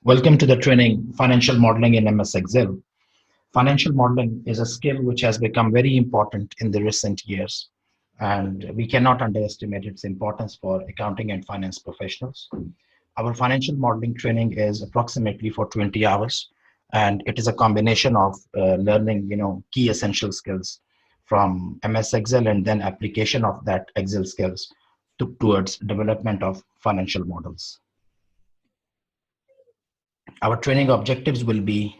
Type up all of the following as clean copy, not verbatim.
Welcome to the training Financial Modeling in MS Excel. Financial modeling is a skill which has become very important in the recent years, and we cannot underestimate its importance for accounting and finance professionals. Our financial modeling training is approximately for 20 hours, and it is a combination of learning, key essential skills from MS Excel and then application of that Excel skills towards development of financial models. Our training objectives will be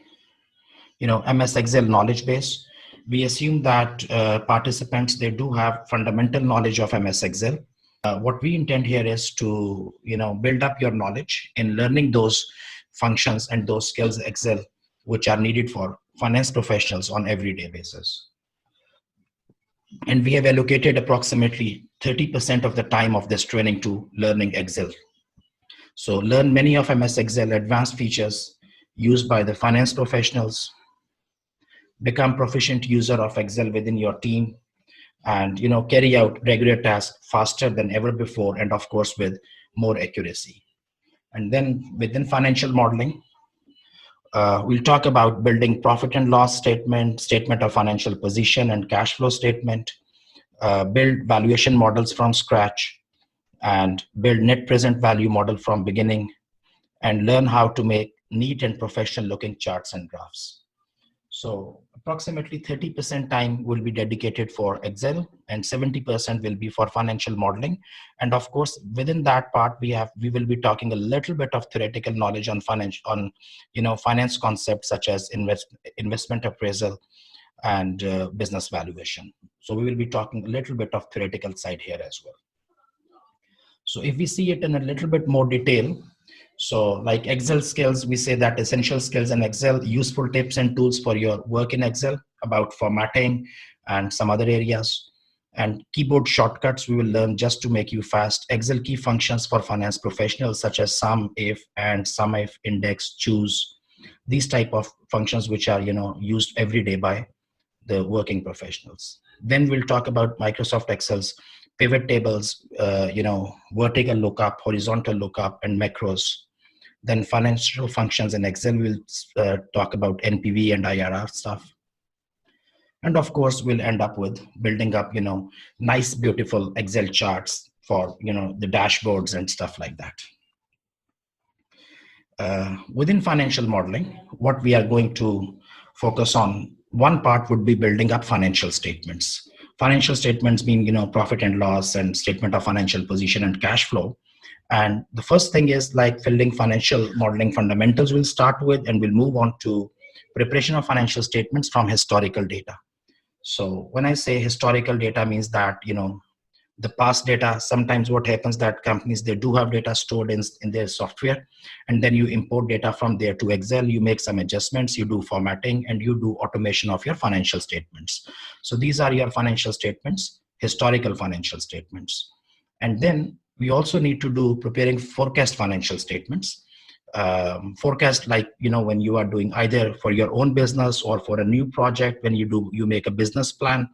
MS Excel knowledge base. We assume that participants, they do have fundamental knowledge of MS Excel. What we intend here is to build up your knowledge in learning those functions and those skills Excel which are needed for finance professionals on everyday basis. And we have allocated approximately 30% of the time of this training to learning Excel. So learn many of MS Excel advanced features used by the finance professionals, become proficient user of Excel within your team, and carry out regular tasks faster than ever before, and of course with more accuracy. And then within financial modeling, we'll talk about building profit and loss statement, statement of financial position and cash flow statement, build valuation models from scratch, and build net present value model from beginning, and learn how to make neat and professional looking charts and graphs. So approximately 30% time will be dedicated for Excel and 70% will be for financial modeling. And of course, within that part, we will be talking a little bit of theoretical knowledge on finance concepts such as investment appraisal and business valuation. So we will be talking a little bit of theoretical side here as well. So if we see it in a little bit more detail, so like Excel skills, we say that essential skills in Excel, useful tips and tools for your work in Excel, about formatting and some other areas. And keyboard shortcuts we will learn just to make you fast. Excel key functions for finance professionals such as sum if and sum if, index, choose. These type of functions which are used every day by the working professionals. Then we'll talk about Microsoft Excel's pivot tables, vertical lookup, horizontal lookup, and macros. Then financial functions in Excel, we'll talk about NPV and IRR stuff. And of course, we'll end up with building up, nice, beautiful Excel charts for, the dashboards and stuff like that. Within financial modeling, what we are going to focus on, one part would be building up financial statements. Financial statements mean, profit and loss and statement of financial position and cash flow. And the first thing is like building financial modeling fundamentals we'll start with, and we'll move on to preparation of financial statements from historical data. So when I say historical data means that, the past data, sometimes what happens that companies, they do have data stored in their software, and then you import data from there to Excel, you make some adjustments, you do formatting, and you do automation of your financial statements. So these are your financial statements, historical financial statements. And then we also need to do preparing forecast financial statements. Forecast, like, when you are doing either for your own business or for a new project, when you make a business plan.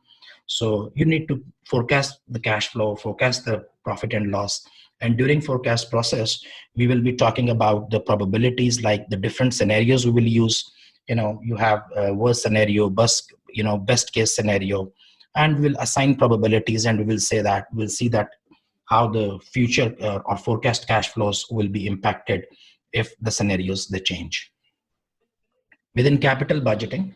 So you need to forecast the cash flow, forecast the profit and loss. And during forecast process, we will be talking about the probabilities, like the different scenarios we will use. You have a worst scenario, best case scenario, and we'll assign probabilities, and we'll see that how the future or forecast cash flows will be impacted if the scenarios, they change. Within capital budgeting,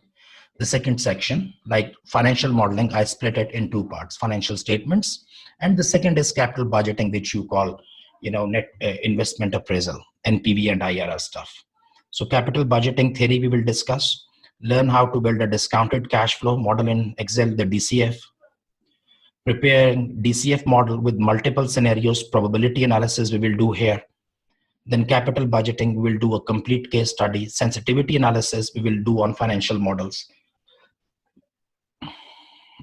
the second section, like financial modeling, I split it in two parts: financial statements, and the second is capital budgeting, which you call, net investment appraisal, NPV and IRR stuff. So capital budgeting theory we will discuss, learn how to build a discounted cash flow model in Excel, the DCF, preparing DCF model with multiple scenarios, probability analysis we will do here. Then capital budgeting, we will do a complete case study, sensitivity analysis we will do on financial models,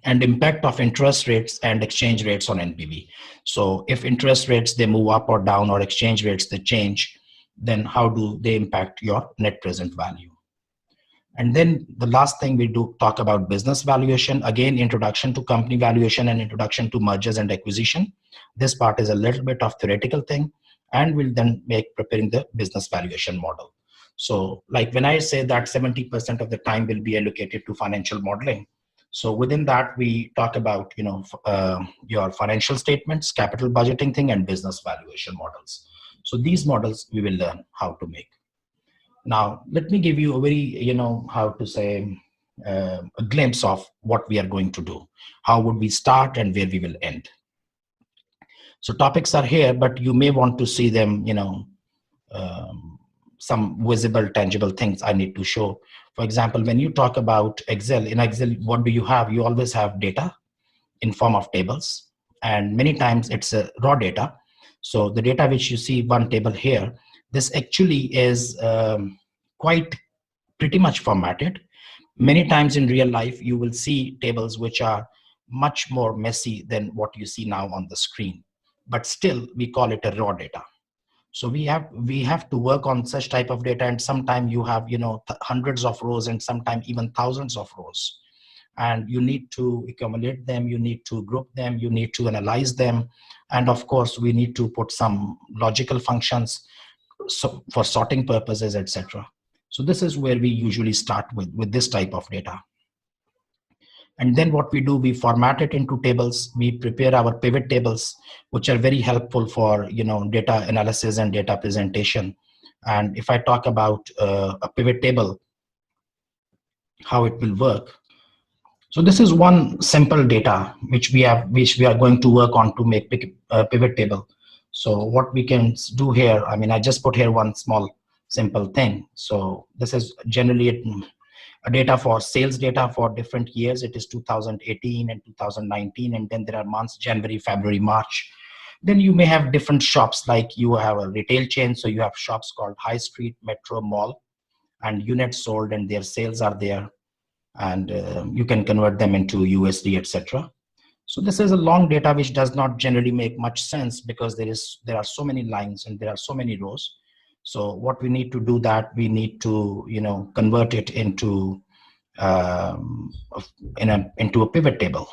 and impact of interest rates and exchange rates on NPV. So if interest rates, they move up or down, or exchange rates, they change, then how do they impact your net present value? And then the last thing we do talk about business valuation. Again, introduction to company valuation and introduction to mergers and acquisition. This part is a little bit of theoretical thing, and we'll then preparing the business valuation model. So like when I say that 70% of the time will be allocated to financial modeling, so within that we talk about, your financial statements, capital budgeting thing, and business valuation models. So these models we will learn how to make. Now let me give you a very, how to say, a glimpse of what we are going to do. How would we start and where we will end? So topics are here, but you may want to see them, um, some visible, tangible things I need to show. For example, when you talk about Excel, in Excel, what do you have? You always have data in form of tables, and many times it's a raw data. So the data which you see one table here, this actually is quite pretty much formatted. Many times in real life, you will see tables which are much more messy than what you see now on the screen, but still we call it a raw data. So we have to work on such type of data, and sometimes you have, hundreds of rows, and sometimes even thousands of rows, and you need to accumulate them, you need to group them, you need to analyze them, and of course we need to put some logical functions so for sorting purposes, etc. So this is where we usually start with this type of data. And then what we do, we format it into tables. We prepare our pivot tables, which are very helpful for, data analysis and data presentation. And if I talk about a pivot table, how it will work. So this is one simple data which we are going to work on to make pivot table. So what we can do here, I mean, I just put here one small simple thing. So this is generally a data for sales data for different years. It is 2018 and 2019, and then there are months January, February, March. Then you may have different shops, like you have a retail chain, so you have shops called high street, metro, mall, and units sold, and their sales are there, and you can convert them into USD, etc. So this is a long data which does not generally make much sense, because there are so many lines and there are so many rows. So what we need to do, that we need to, convert it into into a pivot table.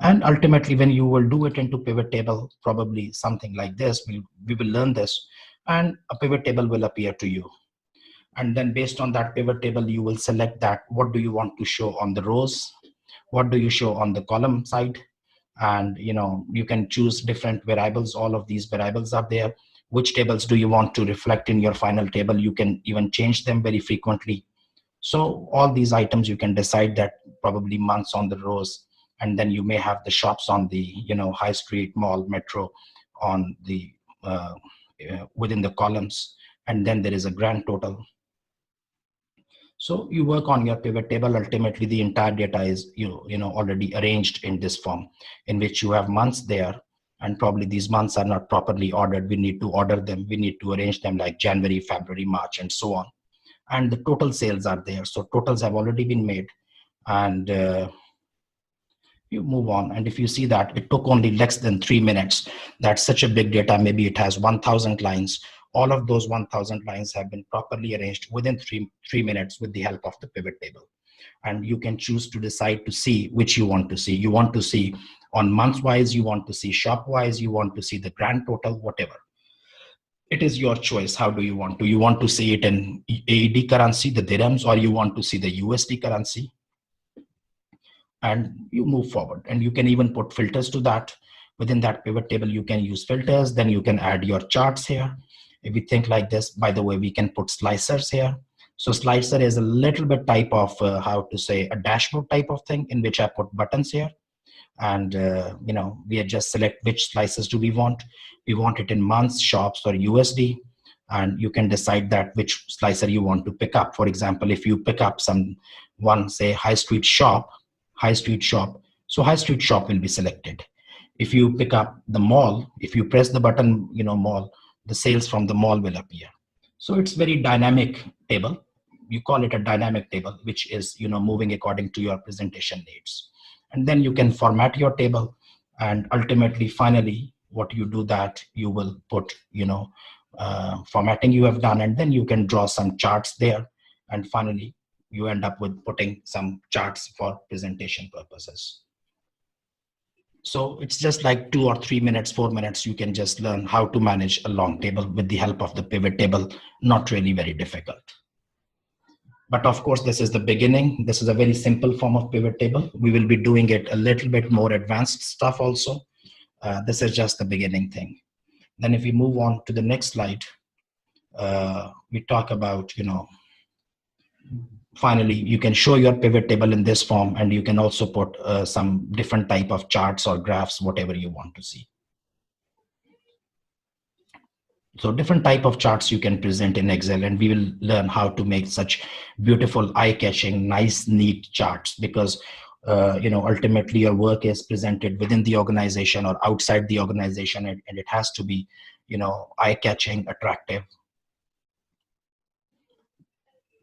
And ultimately, when you will do it into pivot table, probably something like this, we will learn this, and a pivot table will appear to you. And then based on that pivot table, you will select that what do you want to show on the rows, what do you show on the column side, and you can choose different variables. All of these variables are there. Which tables do you want to reflect in your final table? You can even change them very frequently. So all these items you can decide that, probably months on the rows, and then you may have the shops on the high street, mall, metro on the within the columns, and then there is a grand total. So you work on your pivot table. Ultimately, the entire data is already arranged in this form, in which you have months there, and probably these months are not properly ordered. We need to order them. We need to arrange them like January, February, March, and so on. And the total sales are there. So totals have already been made, and you move on. And if you see that it took only less than 3 minutes, that's such a big data. Maybe it has 1,000 lines. All of those 1,000 lines have been properly arranged within three minutes with the help of the pivot table. And you can choose to decide to see which you want to see. You want to see on month wise, you want to see shop wise, you want to see the grand total, whatever. It is your choice. How do you want to? You want to see it in AED currency, the dirhams, or you want to see the USD currency? And you move forward, and you can even put filters to that. Within that pivot table, you can use filters. Then you can add your charts here. If we think like this, by the way, we can put slicers here. So slicer is a little bit type of how to say, a dashboard type of thing, in which I put buttons here. And we just select which slices do we want. We want it in months, shops, or USD. And you can decide that which slicer you want to pick up. For example, if you pick up one, say high street shop, so high street shop will be selected. If you pick up the mall, if you press the button, mall, the sales from the mall will appear. So it's very dynamic table. You call it a dynamic table, which is moving according to your presentation needs. And then you can format your table, and ultimately, finally, what you do, that you will put formatting you have done, and then you can draw some charts there, and finally you end up with putting some charts for presentation purposes. So it's just like 2 or 3 minutes, 4 minutes, you can just learn how to manage a long table with the help of the pivot table. Not really very difficult. But of course, this is the beginning. This is a very simple form of pivot table. We will be doing it a little bit more advanced stuff also. This is just the beginning thing. Then if we move on to the next slide, we talk about, finally, you can show your pivot table in this form, and you can also put some different type of charts or graphs, whatever you want to see. So different type of charts you can present in Excel, and we will learn how to make such beautiful, eye-catching, nice, neat charts, because ultimately your work is presented within the organization or outside the organization, and it has to be, eye-catching, attractive.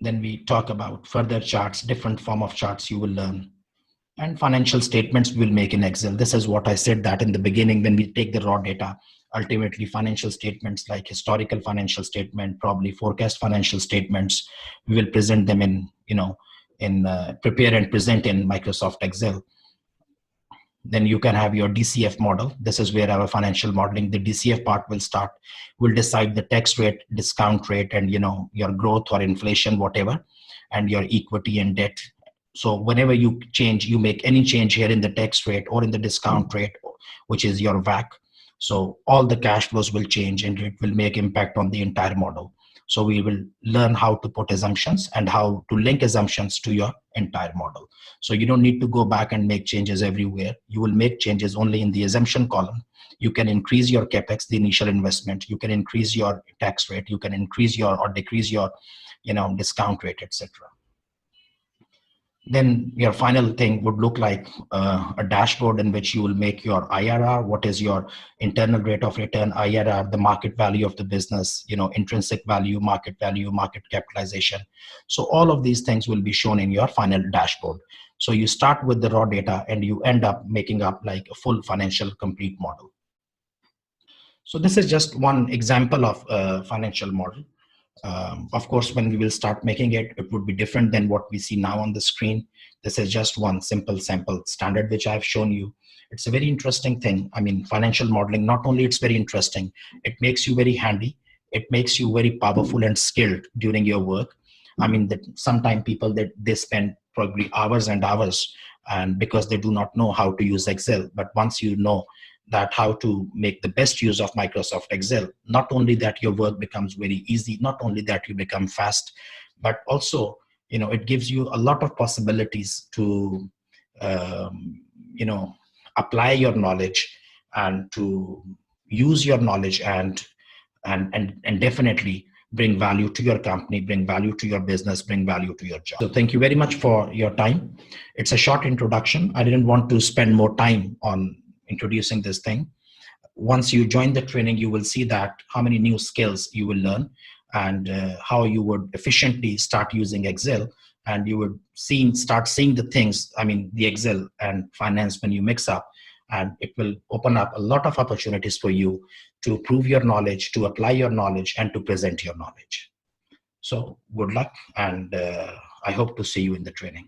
Then we talk about further charts, different form of charts you will learn. And financial statements we'll make in Excel. This is what I said that in the beginning, when we take the raw data, ultimately financial statements like historical financial statement, probably forecast financial statements, we will present them in, prepare and present in Microsoft Excel. Then you can have your DCF model. This is where our financial modeling, the DCF part will start. We'll decide the tax rate, discount rate, and your growth or inflation, whatever, and your equity and debt. So whenever you make any change here in the tax rate or in the discount rate, which is your WACC, so all the cash flows will change, and it will make impact on the entire model. So we will learn how to put assumptions and how to link assumptions to your entire model. So you don't need to go back and make changes everywhere. You will make changes only in the assumption column. You can increase your capex, the initial investment. You can increase your tax rate. You can increase your or decrease your, discount rate, etc. Then your final thing would look like a dashboard in which you will make your IRR. What is your internal rate of return, IRR, the market value of the business, intrinsic value, market capitalization. So all of these things will be shown in your final dashboard. So you start with the raw data and you end up making up like a full financial complete model. So this is just one example of a financial model. Of course, when we will start making it, it would be different than what we see now on the screen. This is just one simple sample standard which I've shown you. It's a very interesting thing. I mean, financial modeling, not only it's very interesting, it makes you very handy. It makes you very powerful and skilled during your work. I mean, that sometimes people that they spend probably hours and hours, and because they do not know how to use Excel. But once you know that how to make the best use of Microsoft Excel, not only that your work becomes very easy, not only that you become fast, but also, it gives you a lot of possibilities to, apply your knowledge and to use your knowledge and definitely bring value to your company, bring value to your business, bring value to your job. So thank you very much for your time. It's a short introduction. I didn't want to spend more time on introducing this thing. Once you join the training, you will see that how many new skills you will learn, and how you would efficiently start using Excel, and you would start seeing the things, I mean, the Excel and finance when you mix up, and it will open up a lot of opportunities for you to prove your knowledge, to apply your knowledge, and to present your knowledge. So good luck, and I hope to see you in the training.